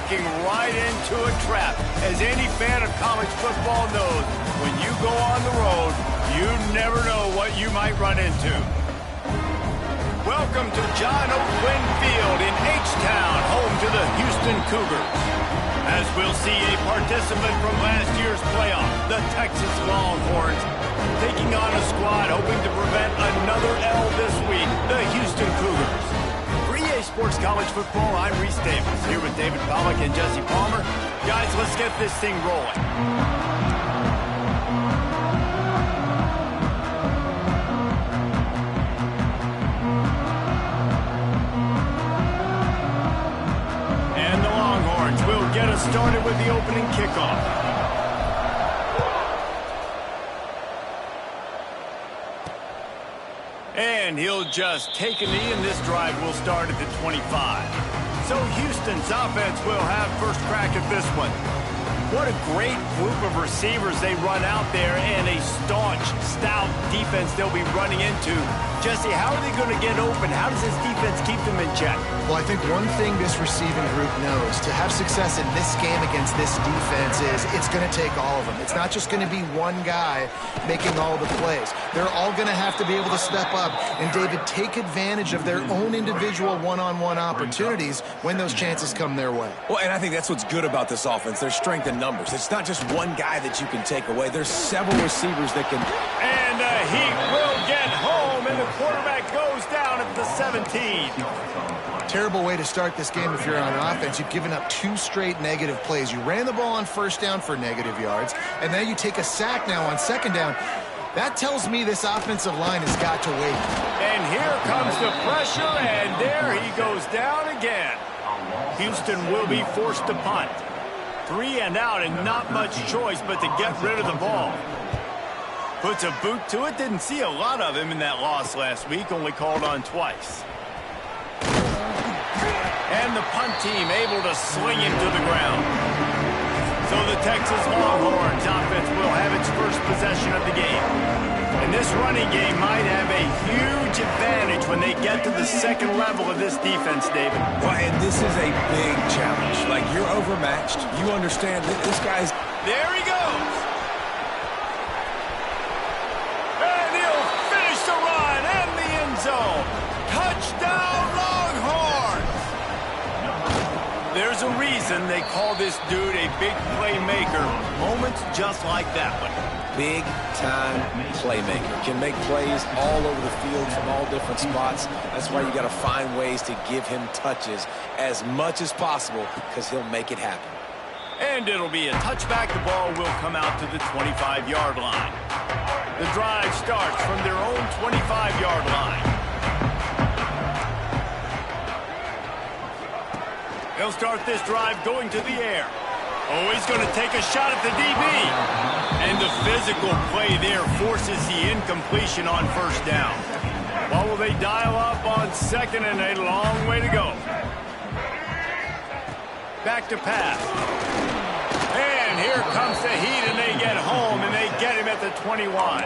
walking right into a trap. As any fan of college football knows, when you go on the road, you never know what you might run into. Welcome to John O. Quinn Field in H-Town, home to the Houston Cougars. As we'll see a participant from last year's playoff, the Texas Longhorns, taking on a squad hoping to prevent another L this week, the Houston Cougars. For EA Sports College Football, I'm Reese Davis, here with David Pollack and Jesse Palmer. Guys, let's get this thing rolling. Will get us started with the opening kickoff. And he'll just take a knee, and this drive will start at the 25. So Houston's offense will have first crack at this one. What a great group of receivers they run out there, and a staunch, stout defense they'll be running into. Jesse, how are they going to get open? How does this defense keep them in check? Well, I think one thing this receiving group knows, to have success in this game against this defense, is it's going to take all of them. It's not just going to be one guy making all the plays. They're all going to have to be able to step up and, David, take advantage of their own individual one-on-one opportunities when those chances come their way. Well, and I think that's what's good about this offense. Their strength in numbers. It's not just one guy that you can take away. There's several receivers that can... And he will get home, and the quarterback goes down at the 17. Terrible way to start this game if you're on offense. You've given up 2 straight negative plays. You ran the ball on first down for negative yards, and then you take a sack now on second down. That tells me this offensive line has got to wait. And here comes the pressure, and there he goes down again. Houston will be forced to punt. 3 and out, and not much choice but to get rid of the ball. Puts a boot to it. Didn't see a lot of him in that loss last week, only called on twice. And the punt team able to sling him to the ground. So the Texas Longhorns offense will have its first possession of the game. And this running game might have a huge advantage when they get to the second level of this defense, David. Well, and this is a big challenge. Like, you're overmatched. You understand that this guy's... There he goes. And he'll finish the run and the end zone. Touchdown, Longhorns! There's a reason they call this dude a big playmaker. Moments just like that one. Big-time playmaker. Can make plays all over the field from all different spots. That's why you got to find ways to give him touches as much as possible, because he'll make it happen. And it'll be a touchback. The ball will come out to the 25-yard line. The drive starts from their own 25-yard line. They'll start this drive going to the air. Oh, he's going to take a shot at the DB. And the physical play there forces the incompletion on first down. What will they dial up on second, and a long way to go. Back to pass. And here comes the heat, and they get home, and they get him at the 21.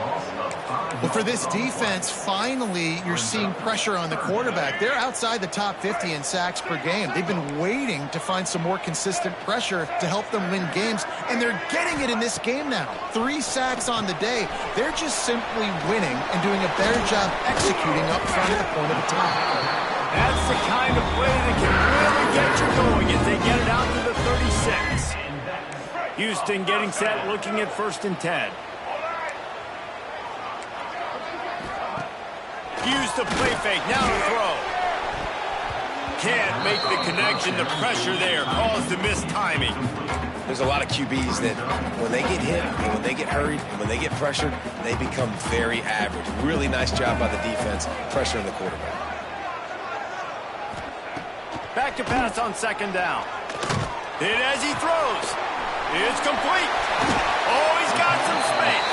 Well, for this defense, finally, you're seeing pressure on the quarterback. They're outside the top 50 in sacks per game. They've been waiting to find some more consistent pressure to help them win games, and they're getting it in this game now. 3 sacks on the day. They're just simply winning and doing a better job executing up front at the point of attack. That's the kind of play that can really get you going as they get it out to the 36. Houston getting set, looking at 1st and 10. Use the play fake, now to throw. Can't make the connection, the pressure there caused the missed timing. There's a lot of QBs that when they get hit, and when they get hurried, and when they get pressured, they become very average. Really nice job by the defense, pressuring the quarterback. Back to pass on 2nd down. Hit as he throws. It's complete. Oh, he's got some space.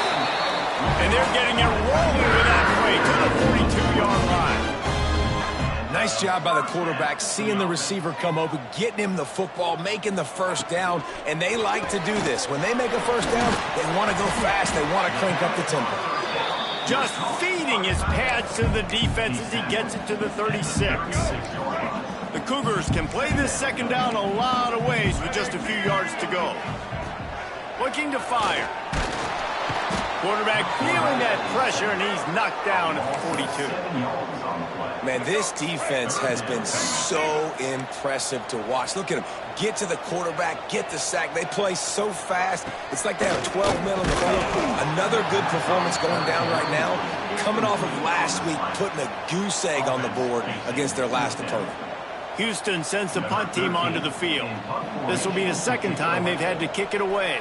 And they're getting it rolling with that play to the 42-yard line. Nice job by the quarterback, seeing the receiver come open, getting him the football, making the first down, and they like to do this. When they make a first down, they want to go fast. They want to crank up the tempo. Just feeding his pads to the defense as he gets it to the 36. The Cougars can play this second down a lot of ways with just a few yards to go. Looking to fire. Quarterback feeling that pressure, and he's knocked down at the 42. Man, this defense has been so impressive to watch. Look at them. Get to the quarterback, get the sack. They play so fast. It's like they have 12 men on the field. Another good performance going down right now. Coming off of last week, putting a goose egg on the board against their last opponent. Houston sends the punt team onto the field. This will be the second time they've had to kick it away.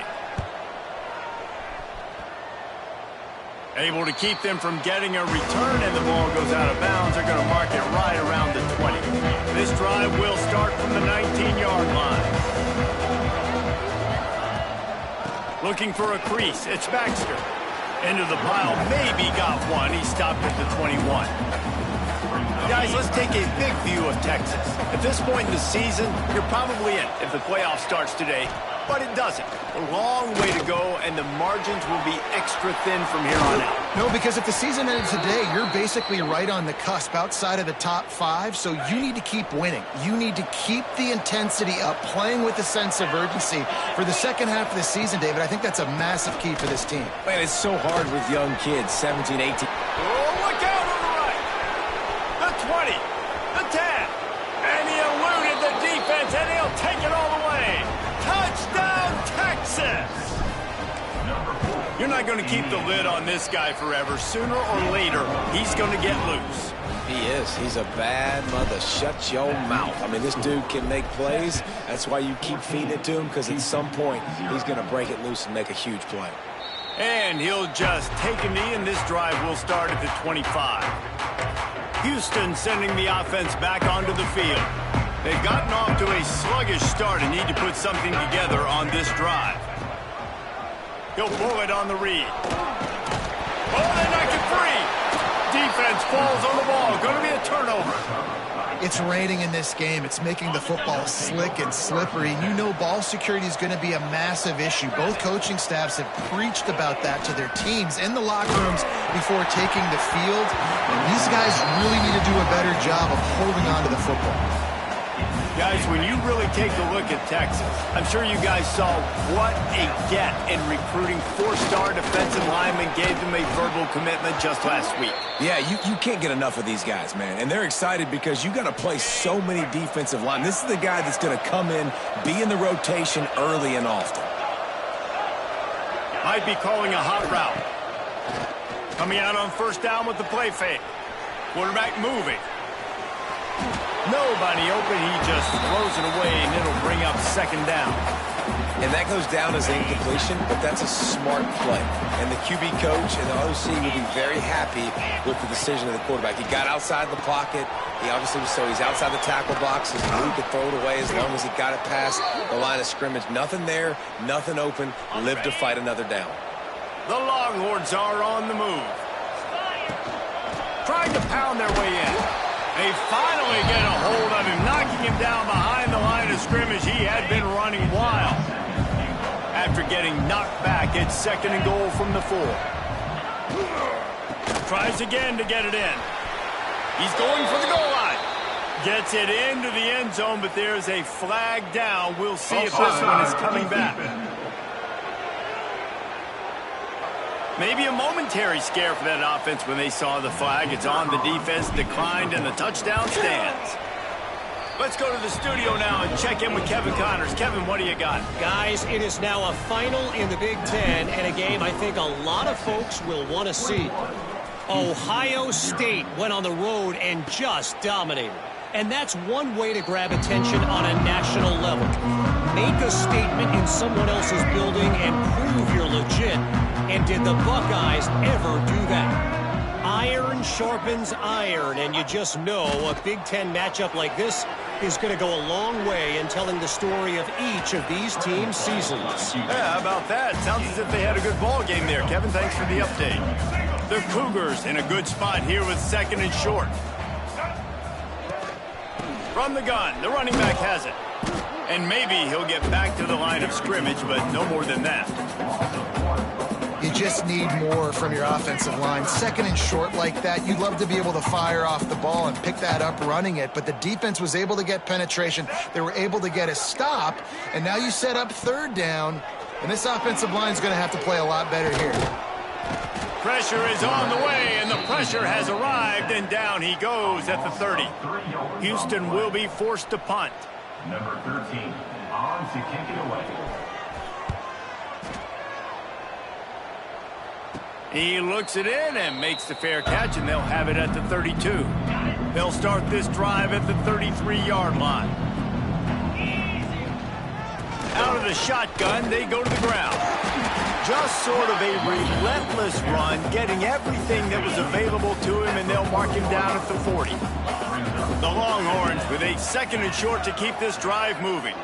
Able to keep them from getting a return, and the ball goes out of bounds. They're going to mark it right around the 20. This drive will start from the 19-yard line. Looking for a crease. It's Baxter. Into the pile. Maybe got one. He stopped at the 21. Guys, let's take a big view of Texas. At this point in the season, you're probably in if the playoff starts today, but it doesn't. A long way to go, and the margins will be extra thin from here on out. No, because if the season ended today, you're basically right on the cusp outside of the top 5, so you need to keep winning. You need to keep the intensity up, playing with a sense of urgency for the second half of the season, David. I think that's a massive key for this team. Man, it's so hard with young kids, 17, 18. Oh, look out on the right. The 20, the 10, and he eluded the defense, and he'll take it all the way. Touchdown, Texas! You're not going to keep the lid on this guy forever. Sooner or later, he's going to get loose. He is. He's a bad mother. Shut your mouth. I mean, this dude can make plays. That's why you keep feeding it to him, because at some point, he's going to break it loose and make a huge play. And he'll just take a knee, and this drive will start at the 25. Houston sending the offense back onto the field. They've gotten off to a sluggish start and need to put something together on this drive. He'll pull it on the read. Oh, they knock it free. Defense falls on the ball. Going to be a turnover. It's raining in this game. It's making the football slick and slippery. You know ball security is going to be a massive issue. Both coaching staffs have preached about that to their teams in the locker rooms before taking the field. And these guys really need to do a better job of holding on to the football. Guys, when you really take a look at Texas, I'm sure you guys saw what a get in recruiting. 4-star defensive linemen gave them a verbal commitment just last week. Yeah, you can't get enough of these guys, man. And they're excited because you got to play so many defensive line. This is the guy that's going to come in, be in the rotation early and often. Might be calling a hot route. Coming out on first down with the play fake. Quarterback moving. Nobody open, he just throws it away, and it'll bring up second down. And that goes down as incompletion, but that's a smart play. And the QB coach and the OC will be very happy with the decision of the quarterback. He got outside the pocket. He obviously was, so he's outside the tackle box. His move could throw it away as long as he got it past the line of scrimmage. Nothing there, nothing open. Live to fight another down. The Longhorns are on the move. Trying to pound their way in. They finally get a hold of him, knocking him down behind the line of scrimmage. He had been running wild. After getting knocked back, it's second and goal from the 4. Tries again to get it in. He's going for the goal line. Gets it into the end zone, but there's a flag down. We'll see if this one is coming back. Maybe a momentary scare for that offense when they saw the flag. It's on the defense, declined, and the touchdown stands. Let's go to the studio now and check in with Kevin Connors. Kevin, what do you got? Guys, it is now a final in the Big Ten and a game I think a lot of folks will want to see. Ohio State went on the road and just dominated. And that's one way to grab attention on a national level. Make a statement in someone else's building and prove you're legit. And did the Buckeyes ever do that? Iron sharpens iron, and you just know a Big Ten matchup like this is going to go a long way in telling the story of each of these teams' seasons. Yeah, how about that? Sounds as if they had a good ball game there. Kevin, thanks for the update. The Cougars in a good spot here with second and short. From the gun, the running back has it. And maybe he'll get back to the line of scrimmage, but no more than that. You just need more from your offensive line. Second and short like that, you'd love to be able to fire off the ball and pick that up running it, but the defense was able to get penetration. They were able to get a stop, and now you set up third down, and this offensive line is going to have to play a lot better here. Pressure is on the way, and the pressure has arrived, and down he goes at the 30. Houston will be forced to punt. Number 13, on to kick it away. He looks it in and makes the fair catch, and they'll have it at the 32. They'll start this drive at the 33-yard line. Out of the shotgun, they go to the ground. Just sort of a relentless run, getting everything that was available to him, and they'll mark him down at the 40. The Longhorns with a second and short to keep this drive moving.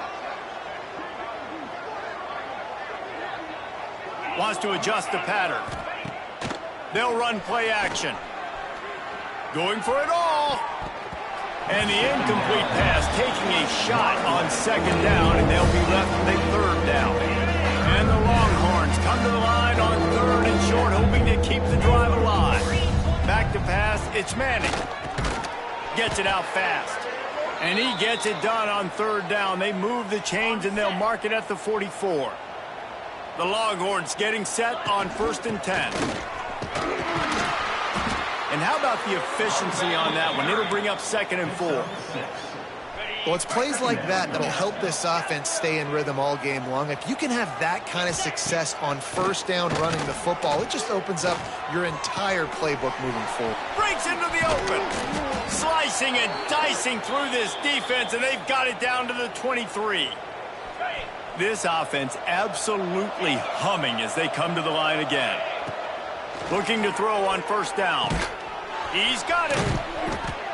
Wants to adjust the pattern. They'll run play action. Going for it all. And the incomplete pass taking a shot on second down, and they'll be left with a third down. And the Longhorns come to the line on third and short, hoping to keep the drive alive. Back to pass, it's Manning. Gets it out fast. And he gets it done on third down. They move the chains, and they'll mark it at the 44. The Longhorns getting set on 1st and 10. And how about the efficiency on that one? It'll bring up 2nd and 4. Well, it's plays like that that'll help this offense stay in rhythm all game long. If you can have that kind of success on 1st down running the football, it just opens up your entire playbook moving forward. Breaks into the open. Slicing and dicing through this defense, and they've got it down to the 23. This offense absolutely humming as they come to the line again. Looking to throw on 1st down. He's got it.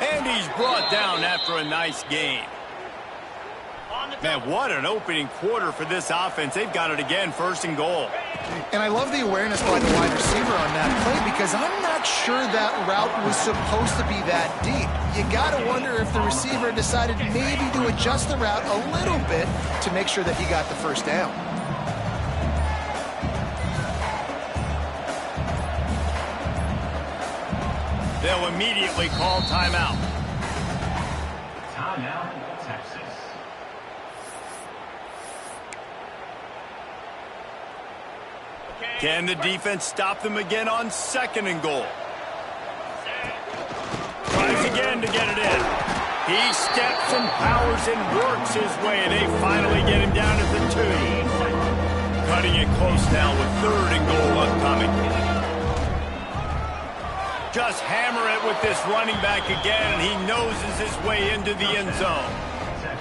And he's brought down after a nice gain. Man, what an opening quarter for this offense. They've got it again, 1st and goal. And I love the awareness by the wide receiver on that play, because I'm not sure that route was supposed to be that deep. You got to wonder if the receiver decided maybe to adjust the route a little bit to make sure that he got the 1st down. They'll immediately call timeout. Timeout, Texas. Can the defense stop them again on 2nd and goal? Tries again to get it in. He steps and powers and works his way, and they finally get him down at the 2. Cutting it close now with 3rd and goal upcoming. Just hammer it with this running back again, and he noses his way into the end zone.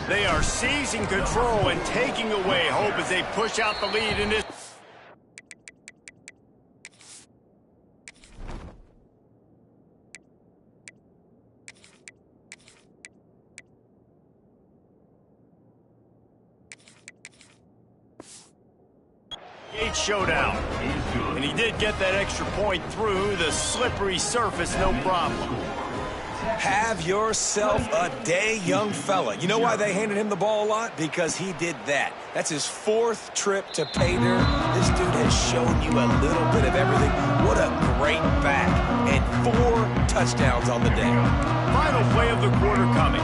They are seizing control and taking away hope as they push out the lead in this. Showdown. And he did get that extra point through the slippery surface, no problem. Have yourself a day, young fella. You know why they handed him the ball a lot? Because he did that. That's his 4th trip to pay dirt. This dude has shown you a little bit of everything. What a great back. And 4 touchdowns on the day. Final play of the quarter coming.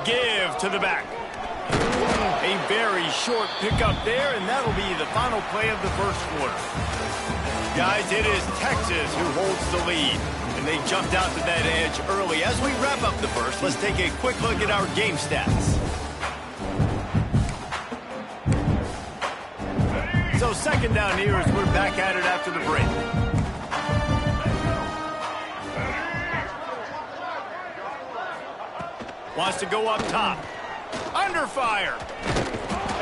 Give to the back. A very short pickup there, and that'll be the final play of the 1st quarter. Guys, it is Texas who holds the lead, and they jumped out to that edge early. As we wrap up the 1st, let's take a quick look at our game stats. So 2nd down here as we're back at it after the break. Wants to go up top. Under fire.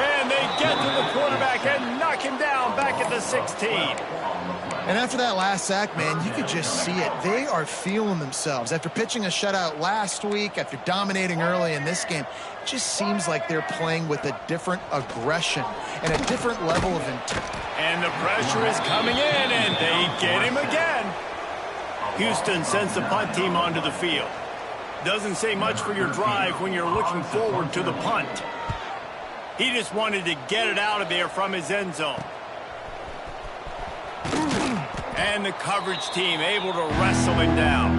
And they get to the quarterback and knock him down back at the 16. And after that last sack, man, you could just see it. They are feeling themselves. After pitching a shutout last week, after dominating early in this game, it just seems like they're playing with a different aggression and a different level of intent. And the pressure is coming in, and they get him again. Houston sends the punt team onto the field. Doesn't say much for your drive when you're looking forward to the punt. He just wanted to get it out of there from his end zone. And the coverage team able to wrestle it down.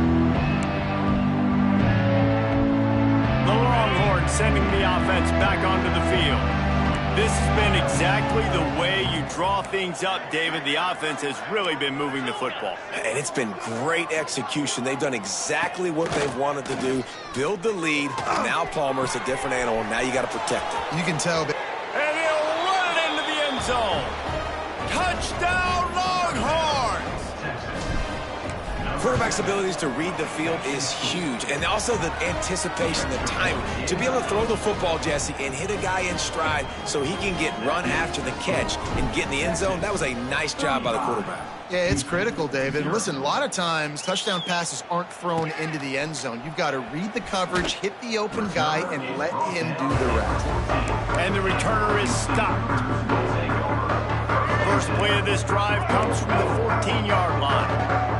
The Longhorns sending the offense back onto the field. This has been exactly the way you draw things up, David. The offense has really been moving the football. And it's been great execution. They've done exactly what they've wanted to do. Build the lead. Now Palmer's a different animal. Now you got to protect it. You can tell. And he'll run it into the end zone. Touchdown, Longhorns! Quarterback's abilities to read the field is huge. And also the anticipation, the timing. To be able to throw the football, Jesse, and hit a guy in stride so he can get run after the catch and get in the end zone, that was a nice job by the quarterback. Yeah, it's critical, David. Listen, a lot of times touchdown passes aren't thrown into the end zone. You've got to read the coverage, hit the open guy, and let him do the rest. And the returner is stopped. First play of this drive comes from the 14-yard line.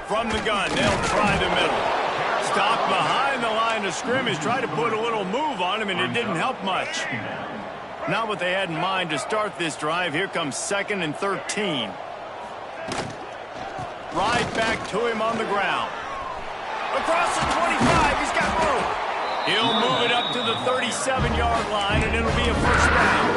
From the gun, they'll try the middle. Stopped behind the line of scrimmage. Tried to put a little move on him, and it didn't help much. Not what they had in mind to start this drive. Here comes 2nd and 13. Right back to him on the ground. Across the 25, he's got room. He'll move it up to the 37-yard line, and it'll be a first down.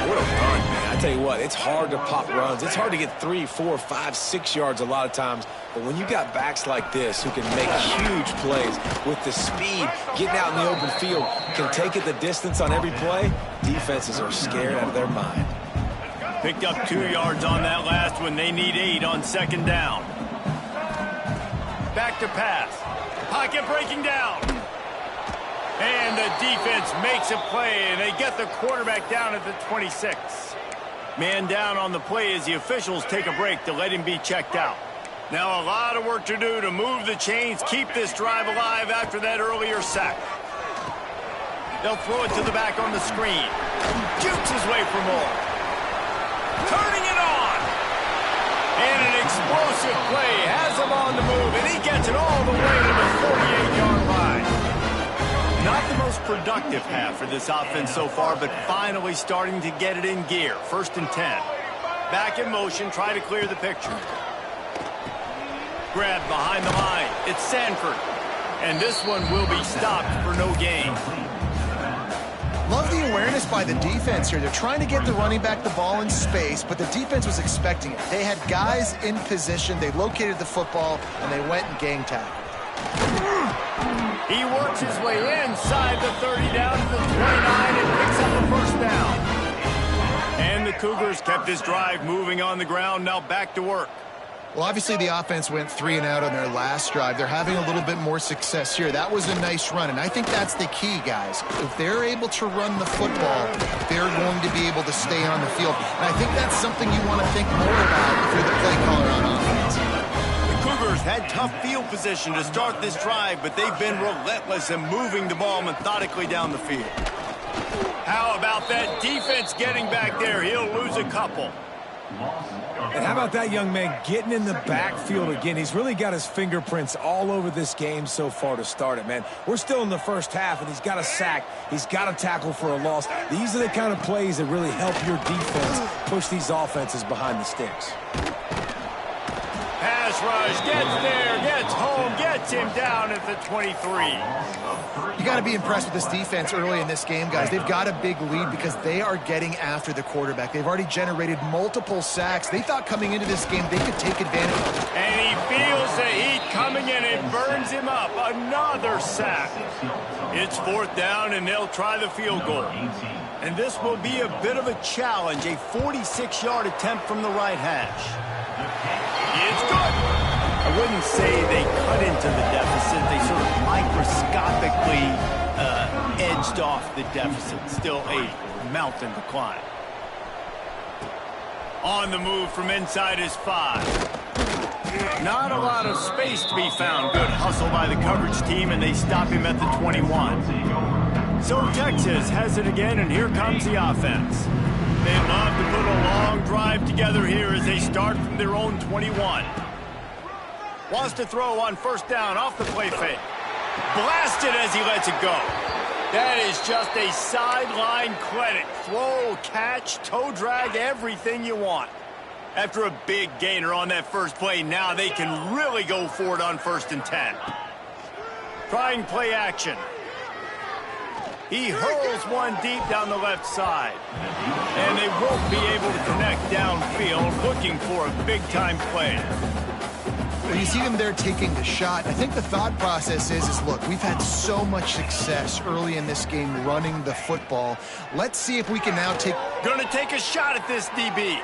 What a run, man. I tell you what, it's hard to pop runs. It's hard to get 3, 4, 5, 6 yards a lot of times. But when you got backs like this who can make huge plays with the speed, getting out in the open field, can take it the distance on every play, defenses are scared out of their mind. Picked up 2 yards on that last one. They need 8 on 2nd down. Back to pass. Pocket breaking down. And the defense makes a play, and they get the quarterback down at the 26. Man down on the play as the officials take a break to let him be checked out. Now a lot of work to do to move the chains, keep this drive alive after that earlier sack. They'll throw it to the back on the screen. Jukes his way for more. Turning it on. And an explosive play has him on the move, and he gets it all the way to the 48-yard line. Not the most productive half for this offense so far, but finally starting to get it in gear. 1st and 10. Back in motion, try to clear the picture. Grab behind the line. It's Sanford. And this one will be stopped for no gain. Love the awareness by the defense here. They're trying to get the running back the ball in space, but the defense was expecting it. They had guys in position. They located the football, and they went and gang tackled. He works his way inside the 30 down to the 29 and picks up the first down. And the Cougars kept this drive moving on the ground, now back to work. Well, obviously the offense went 3 and out on their last drive. They're having a little bit more success here. That was a nice run, and I think that's the key, guys. If they're able to run the football, they're going to be able to stay on the field. And I think that's something you want to think more about if you're the play caller on offense. Cougars had tough field position to start this drive, but they've been relentless in moving the ball methodically down the field. How about that defense getting back there? He'll lose a couple. And how about that young man getting in the backfield again? He's really got his fingerprints all over this game so far to start it, man. We're still in the first half, and he's got a sack. He's got a tackle for a loss. These are the kind of plays that really help your defense push these offenses behind the sticks. Pass rush, gets there, gets home, gets him down at the 23. You got to be impressed with this defense early in this game, guys. They've got a big lead because they are getting after the quarterback. They've already generated multiple sacks. They thought coming into this game they could take advantage of it. And he feels the heat coming in and burns him up. Another sack. It's 4th down, and they'll try the field goal. And this will be a bit of a challenge, a 46-yard attempt from the right hash. It's good. I wouldn't say they cut into the deficit. They sort of microscopically edged off the deficit. Still a mountain to climb. On the move from inside his 5. Not a lot of space to be found. Good hustle by the coverage team, and they stop him at the 21. So Texas has it again, and here comes the offense. They love to put a long drive together here as they start from their own 21. Wants to throw on 1st down off the play fake. Blasted as he lets it go. That is just a sideline clinic. Throw, catch, toe drag, everything you want. After a big gainer on that first play, now they can really go for it on 1st and 10. Trying play action. He hurls one deep down the left side. And they won't be able to connect downfield, looking for a big-time play. Well, you see them there taking the shot. I think the thought process is look, we've had so much success early in this game running the football. Let's see if we can now Gonna take a shot at this DB.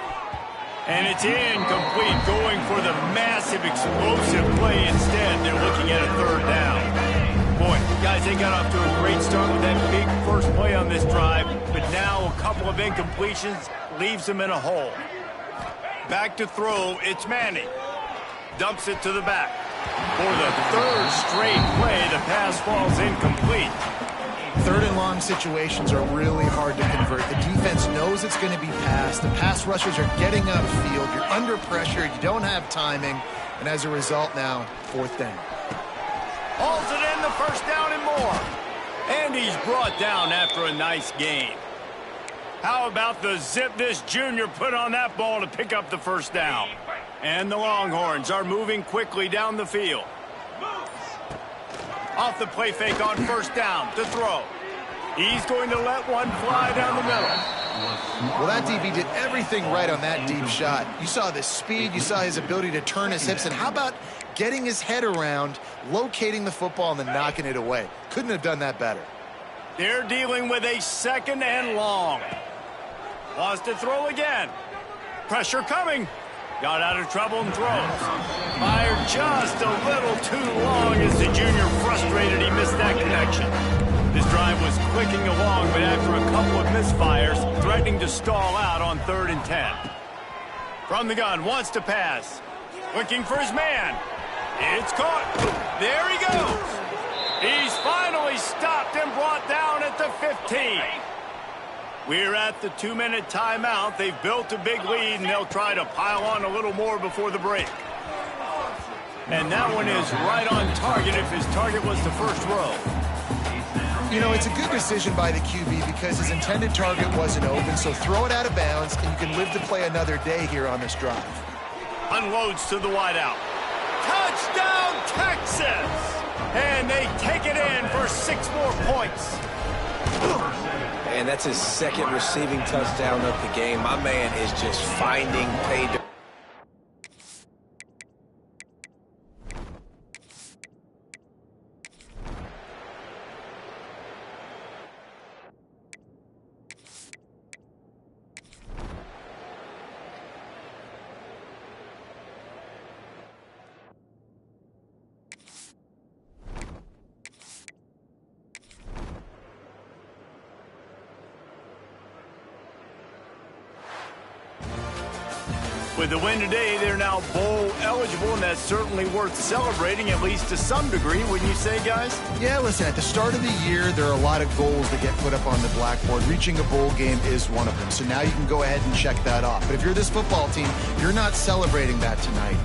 And it's incomplete, going for the massive explosive play instead. They're looking at a 3rd down. Boy, guys, they got off to a great start with that big first play on this drive, but now a couple of incompletions leaves them in a hole. Back to throw, it's Manning. Dumps it to the back. For the 3rd straight play, the pass falls incomplete. 3rd and long situations are really hard to convert. The defense knows it's going to be passed. The pass rushers are getting upfield. You're under pressure. You don't have timing. And as a result now, 4th down. Hauls it in, the 1st down and more. And he's brought down after a nice gain. How about the zip this junior put on that ball to pick up the 1st down? And the Longhorns are moving quickly down the field. Off the play fake on 1st down to throw. He's going to let one fly down the middle. Well, that DB did everything right on that deep shot. You saw the speed. You saw his ability to turn his hips. And how about getting his head around, locating the football, and then knocking it away? Couldn't have done that better. They're dealing with a 2nd and long. Wants to throw again. Pressure coming. Got out of trouble and throws. Fired just a little too long as the junior frustrated he missed that connection. This drive was clicking along, but after a couple of misfires, threatening to stall out on 3rd and 10. From the gun, wants to pass. Looking for his man. It's caught. There he goes. He's finally stopped and brought down at the 15. We're at the 2-minute timeout. They've built a big lead, and they'll try to pile on a little more before the break. And that one is right on target if his target was the 1st row. You know, it's a good decision by the QB because his intended target wasn't open, so throw it out of bounds, and you can live to play another day here on this drive. Unloads to the wideout. Touchdown, Texas! And they take it in for 6 more points. And that's his 2nd receiving touchdown of the game. My man is just finding pay dirt. With the win today, they're now bowl eligible, and that's certainly worth celebrating, at least to some degree, wouldn't you say, guys? Yeah, listen, at the start of the year, there are a lot of goals that get put up on the blackboard. Reaching a bowl game is one of them. So now you can go ahead and check that off. But if you're this football team, you're not celebrating that tonight.